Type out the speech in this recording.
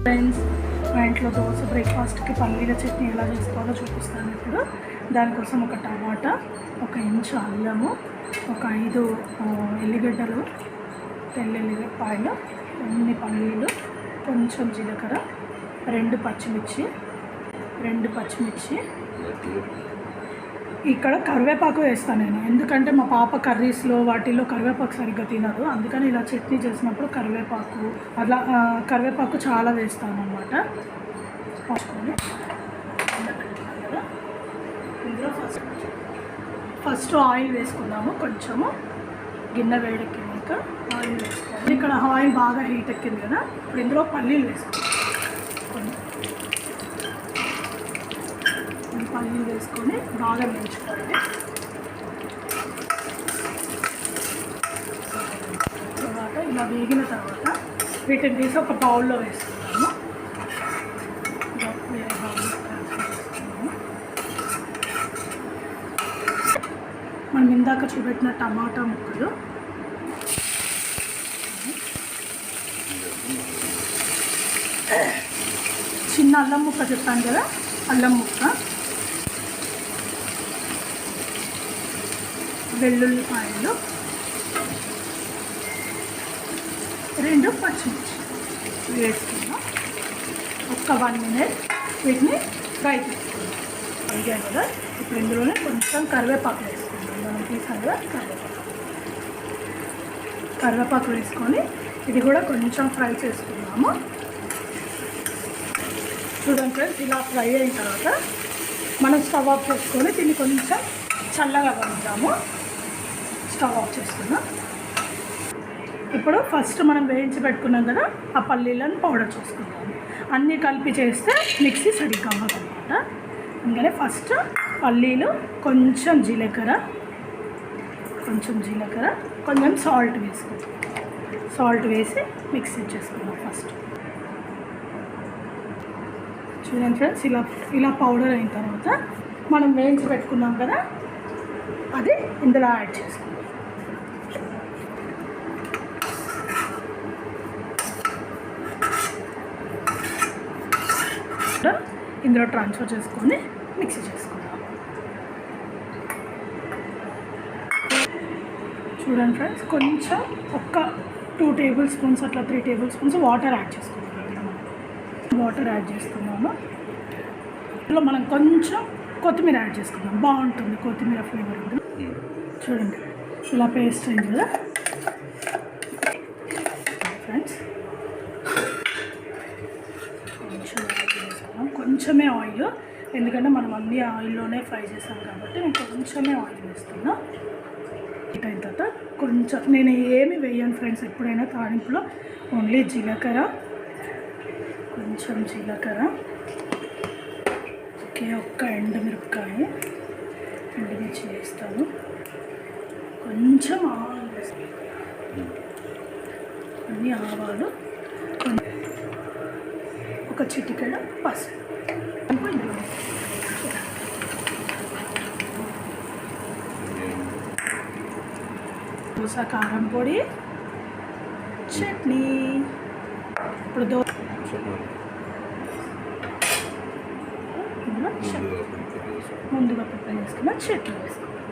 Friends, మా ఇంట్లో దోశ బ్రేక్ఫాస్ట్కి పల్లీల చట్నీ ఎలా చేసుకోవాలో చూపిస్తాను ఇప్పుడు. దానికోసం ఒక టమాటా, 1 ఇంచు అల్లము, ఒక 5 ఎల్లిగడ్డలు, తెల్లెల్లిపాయలు, కొన్ని పల్లీలు, కొంచెం జీలకర్ర, 2 పచ్చిమిర్చి. ఇక్కడ కరివేపాకు వేస్తాను నేను, ఎందుకంటే మా పాప కర్రీస్లో వాటిల్లో కరివేపాకు సరిగ్గా తినదు. అందుకని ఇలా చట్నీ చేసినప్పుడు కరివేపాకు చాలా వేస్తాను అన్నమాట. ఇందులో ఫస్ట్ ఆయిల్ వేసుకుందాము. కొంచెము గిన్నె వేడెక్కినాక ఆయిల్ వేసుకోవాలి. ఇక్కడ ఆయిల్ బాగా హీట్ ఎక్కింది కదా, ఇప్పుడు ఇందులో పల్లీలు వేసుకోవాలి. పల్లీలు వేసుకొని బాగా వేయించుకోవాలి. తర్వాత ఇలా వేగిన తర్వాత వీటిని తీసి ఒక బౌల్లో వేసుకుంటాము. మనం ఇందాక చూపెట్టిన టమాటా ముక్కలు, చిన్న అల్లం ముక్క చెప్పాను కదా, అల్లం ముక్క, వెల్లుల్లిపాయలు, 2 పచ్చిమిర్చి వేసుకున్నాం. ఒక 1 మినిట్ వీటిని ఫ్రై చేసుకున్నాం. అయ్యాయి కదా, ఇప్పుడు ఇందులోనే కొంచెం కరివేపాకు వేసుకున్నాం. మనం తీసాం కదా కరివేపాకు వేసుకొని ఇది కూడా కొంచెం ఫ్రై చేసుకున్నాము. చూడండి ఫ్రెండ్స్, ఇలా ఫ్రై అయిన తర్వాత మనం స్టవ్ ఆఫ్ చేసుకొని దీన్ని కొంచెం చల్లగా వండుతాము. స్టవ్ ఆఫ్ చేసుకున్నాం. ఇప్పుడు ఫస్ట్ మనం వేయించి పెట్టుకున్నాం కదా, ఆ పల్లీలను పౌడర్ చేసుకుంటాము. అన్నీ కలిపి చేస్తే మిక్సీ సరిగ్గా అవ్వదన్నమాట. అందుకనే ఫస్ట్ పల్లీలు, కొంచెం జీలకర్ర, కొంచెం సాల్ట్ వేసుకుంటాం. సాల్ట్ వేసి మిక్సీ చేసుకున్నాం ఫస్ట్. చూడండి ఫ్రెండ్స్, ఇలా పౌడర్ అయిన తర్వాత మనం వేయించి పెట్టుకున్నాం కదా, అది ఇందులో యాడ్ చేసుకుంటాం. ఇందులో ట్రాన్స్ఫర్ చేసుకొని మిక్సీ చేసుకుందాం. చూడండి ఫ్రెండ్స్, కొంచెం ఒక 2 టేబుల్ స్పూన్స్ అట్లా 3 టేబుల్ స్పూన్స్ వాటర్ యాడ్ చేసుకుందాం. వాటర్ యాడ్ చేసుకున్నాము. ఇందులో మనం కొంచెం కొత్తిమీర యాడ్ చేసుకుందాం, బాగుంటుంది కొత్తిమీర ఫ్లేవర్ ఉంది. చూడండి ఇలా పేస్ట్ అయింది కదా ఫ్రెండ్స్. కొంచెమే ఆయిల్, ఎందుకంటే మనం అన్ని ఆయిల్లోనే ఫ్రై చేస్తాం కాబట్టి నేను కొంచెమే ఆయిల్ వేస్తున్నా. హీట్ అయిన తర్వాత కొంచెం, నేను ఏమి వేయను ఫ్రెండ్స్ ఎప్పుడైనా తాలింపులో, ఓన్లీ జీలకర్ర, కొంచెం జీలకర్ర, ఒక్క ఎండుమిర్చి వేస్తాను, కొంచెం ఆవాలు వేస్తాను, అన్ని ఆవాలు, ఒక చిటికెడ పసుపు, దోస కారం పొడి, చట్నీ. ఇప్పుడు ఇందులో ముందుగా ప్రిపేర్ చేసుకున్న చట్నీ వేసుకోవాలి.